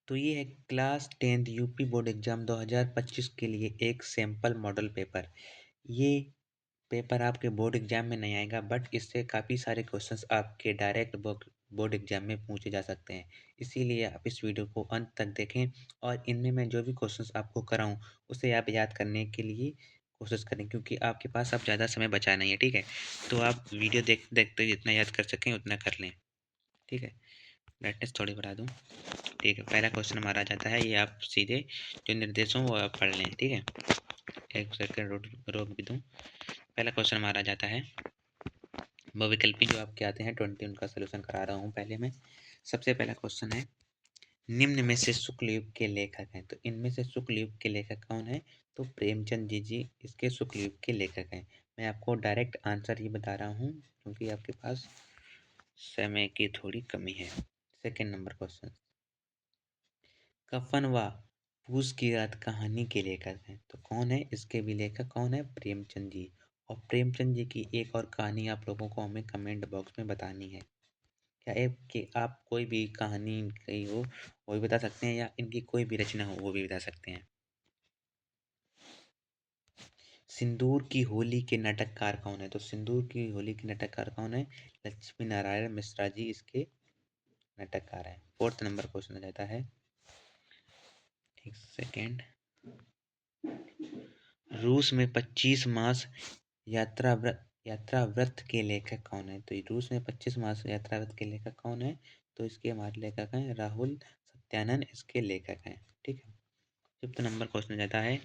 तो ये है class 10th UP board exam 2025 के लिए एक सैंपल मॉडल पेपर। ये पेपर आपके बोर्ड एग्जाम में नहीं आएगा, बट इससे काफ़ी सारे क्वेश्चंस आपके डायरेक्ट बोर्ड एग्जाम में पूछे जा सकते हैं। इसीलिए आप इस वीडियो को अंत तक देखें और इनमें मैं जो भी क्वेश्चंस आपको कराऊं उसे आप याद करने के लिए कोशिश करें, क्योंकि आपके पास अब ज़्यादा समय बचा नहीं है। ठीक है, तो आप वीडियो देखते जितना याद कर सकें उतना कर लें। ठीक है, ब्राइटनेस थोड़ी बढ़ा दूँ। ठीक है, पहला क्वेश्चन हमारा जाता है, ये आप सीधे जो निर्देश हों वो आप पढ़ लें। ठीक है, एक सेकंड रोक भी दूँ। पहला क्वेश्चन हमारा जाता है, बहुविकल्पी जो आपके आते हैं 20, उनका सोल्यूशन करा रहा हूँ पहले मैं। सबसे पहला क्वेश्चन है, निम्न में से शुक्ल युग के लेखक हैं। तो इनमें से शुक्ल युग के लेखक कौन है? तो प्रेमचंद जी इसके शुक्ल युग के लेखक हैं। मैं आपको डायरेक्ट आंसर ही बता रहा हूँ क्योंकि आपके पास समय की थोड़ी कमी है। सेकेंड नंबर क्वेश्चन, कफन व पूस की रात कहानी के लेखक हैं। तो कौन है इसके भी लेखक? कौन है? प्रेमचंद जी। और प्रेमचंद जी की एक और कहानी आप लोगों को हमें कमेंट बॉक्स में बतानी है। क्या एक कि आप कोई भी कहानी कही हो वो भी बता सकते हैं, या इनकी कोई भी रचना हो वो भी बता सकते हैं। सिंदूर की होली के नाटककार कौन है? तो सिंदूर की होली के नाटककार कौन है? लक्ष्मी नारायण मिश्रा जी इसके नाटककार हैं। फोर्थ नंबर क्वेश्चन आ जाता है, एक सेकेंड, रूस में 25 मास यात्रा व्रत के लेखक कौन है? तो रूस में 25 मास यात्रा व्रत के लेखक कौन है? तो इसके हमारे लेखक हैं राहुल सत्यानंद, इसके लेखक हैं। ठीक है, फिफ्थ नंबर क्वेश्चन जाता है,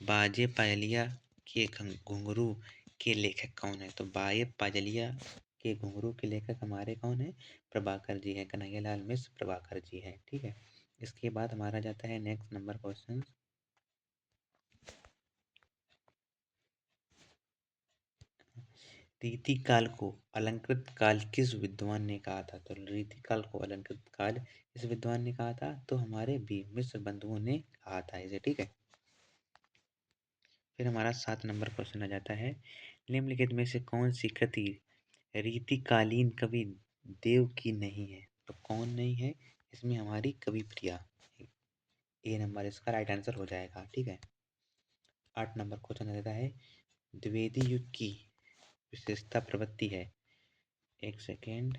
बाजे पायलिया के घुंघरू के लेखक कौन है? तो बाजे पायलिया के घुंघरू के लेखक हमारे कौन है? प्रभाकर जी हैं, कन्हैयालाल मिश्र प्रभाकर जी हैं। ठीक है, इसके बाद हमारा जाता है नेक्स्ट नंबर क्वेश्चन, रीतिकाल को अलंकृत काल किस विद्वान ने कहा था? तो रीतिकाल को अलंकृत काल किस विद्वान ने कहा था? तो हमारे भी मिश्र बंधुओं ने कहा था इसे। ठीक है, फिर हमारा 7 नंबर क्वेश्चन आ जाता है, निम्नलिखित में से कौन सी कृति रीतिकालीन कवि देव की नहीं है? तो कौन नहीं है इसमें? हमारी कवि प्रिया, ए नंबर इसका राइट आंसर हो जाएगा। ठीक है, 8 नंबर क्वेश्चन आ जाता है, द्विवेदी युग की विशेषता प्रवृत्ति है। एक सेकेंड,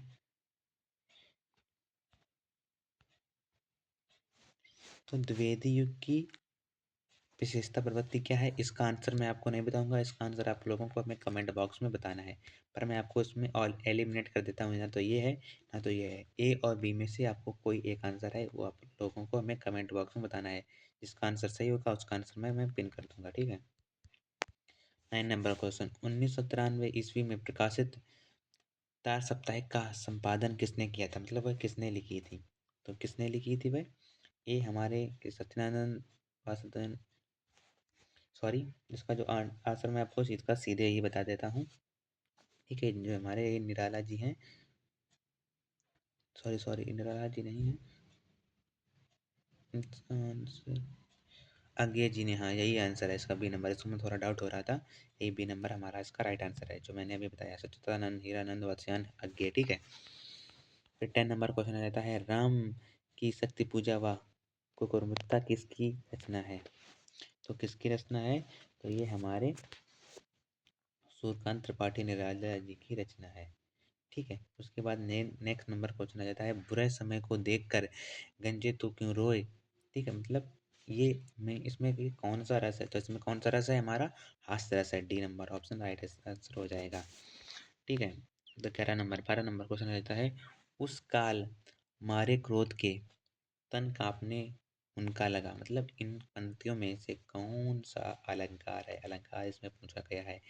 तो द्विवेदी युग की विशेषता प्रवृत्ति क्या है? इसका आंसर मैं आपको नहीं बताऊंगा, इसका आंसर आप लोगों को हमें कमेंट बॉक्स में बताना है। पर मैं आपको इसमें ऑल एलिमिनेट कर देता हूँ, ना तो ये है ना तो ये है। ए और बी में से आपको कोई एक आंसर है, वो आप लोगों को हमें कमेंट बॉक्स में बताना है। जिसका आंसर सही होगा उसका आंसर मैं पिन कर दूंगा। ठीक है, 9 नंबर क्वेश्चन, 1993 ईस्वी में प्रकाशित तार साप्ताहिक का संपादन किसने किया था? मतलब वह किसने लिखी थी? तो किसने लिखी थी वह? ए हमारे सत्यनानंद वासुदेव, सॉरी, इसका जो आंसर मैं आपको इसका सीधे ही बता देता हूँ। ठीक है, जो हमारे निराला जी हैं, सॉरी निराला जी नहीं है, आज्ञा जी ने, हाँ यही आंसर है इसका, बी नंबर। इसमें थोड़ा डाउट हो रहा था, यही बी नंबर हमारा इसका राइट आंसर है जो मैंने अभी बताया, सच्चिदानंद हीरानंद वत्स्यायन आज्ञा। ठीक है, फिर 10 नंबर क्वेश्चन आ जाता है, राम की शक्ति पूजा व कुकुरमुत्ता किसकी रचना है? तो किसकी रचना है? तो ये हमारे सूर्यकांत त्रिपाठी निराला जी की रचना है। ठीक है, उसके बाद नेक्स्ट नंबर क्वेश्चन आ जाता है, बुरे समय को देखकर गंजे तो क्यों रोए? ठीक है, मतलब ये में इसमें भी कौन सा रस है? तो इसमें कौन सा रस है? हमारा हास्य रस है। D number option right answer हो जाएगा। ठीक है, तो 12 नंबर क्वेश्चन आ जाता है, उस काल मारे क्रोध के तन कांपने उनका लगा। मतलब इन पंक्तियों में से कौन सा अलंकार है? अलंकार इसमें पूछा गया है।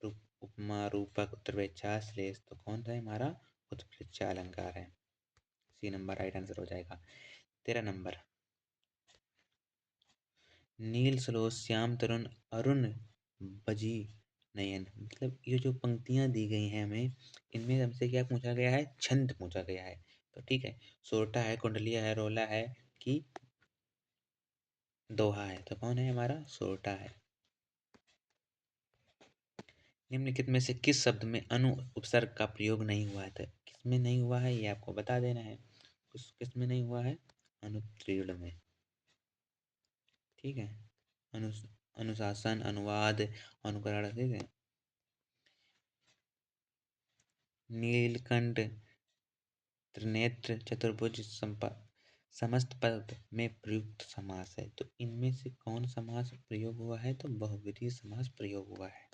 उपमा, रूपक, उत्प्रेक्षा, श्लेष, तो कौन सा है हमारा? उत्प्रेक्षा अलंकार है। सी नंबर राइट आंसर हो जाएगा। 13 नंबर, नील सलोच श्याम तरुण अरुण बजी नयन। मतलब ये जो पंक्तियां दी गई हैं हमें, इनमें हमसे क्या पूछा गया है? छंद पूछा गया है। तो ठीक है, सोरठा है, कुंडलिया है, रोला है कि दोहा है? तो कौन है हमारा? सोरठा है। निम्नलिखित में से किस शब्द में अनु उपसर्ग का प्रयोग नहीं हुआ है? तो किसमें नहीं हुआ है ये आपको बता देना है। किस किस में नहीं हुआ है? अनुत्तीर्ण में। ठीक है। अनुस अनुशासन, अनुवाद, अनुकरण। ठीक है। नीलकंठ, त्रिनेत्र, चतुर्भुज, समस्त पद में प्रयुक्त समास है। तो इनमें से कौन समास प्रयोग हुआ है? तो बहुव्रीहि समास प्रयोग हुआ है।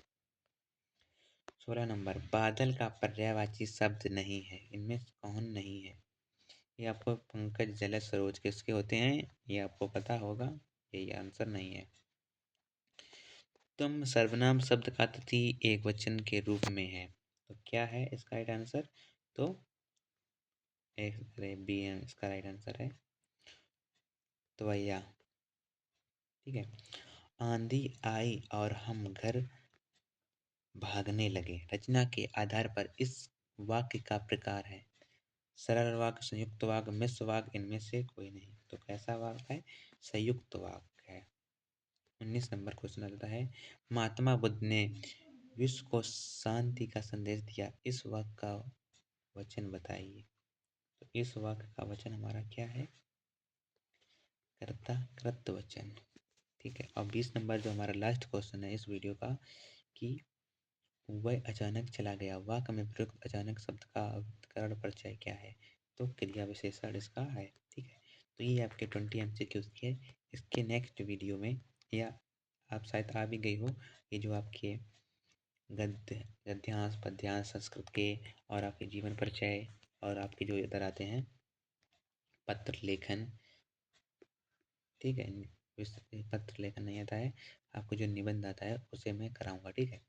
16 नंबर, बादल का पर्यायवाची शब्द नहीं है। इनमें से कौन नहीं है? ये आपको पंकज, जलज, सरोज किसके होते हैं ये आपको पता होगा। यही आंसर नहीं है। तुम सर्वनाम शब्द का तिथि एक वचन के रूप में है। तो क्या है इसका राइट आंसर? तो बी है इसका राइट आंसर है। त्वया। ठीक है। आंधी आई और हम घर भागने लगे। रचना के आधार पर इस वाक्य का प्रकार है सरल वाक्य, संयुक्त वाक्य, मिश्र वाक्य, इनमें से कोई नहीं। तो कैसा वाक्य है? संयुक्त वाक्य है। 19 नंबर क्वेश्चन आता है, महात्मा बुद्ध ने विश्व को शांति का संदेश दिया। इस वाक्य का वचन बताइए। तो इस वाक्य का वचन हमारा क्या है? कर्ता कृत वचन। ठीक है। और 20 नंबर जो हमारा लास्ट क्वेश्चन है इस वीडियो का, कि वह अचानक चला गया। वाक्य में प्रयुक्त अचानक शब्द का अवतरण परिचय क्या है? तो क्रिया विशेषण इसका है। ठीक है। तो ये आपके 20 MCQs के। इसके नेक्स्ट वीडियो में, या आप शायद आ भी गई हो, ये जो आपके गद्य, गद्यांश, पद्यांश, संस्कृत के, और आपके जीवन परिचय, और आपके जो इधर आते हैं पत्र लेखन। ठीक है। पत्र लेखन नहीं आता है, आपको जो निबंध आता है उसे मैं कराऊंगा। ठीक है।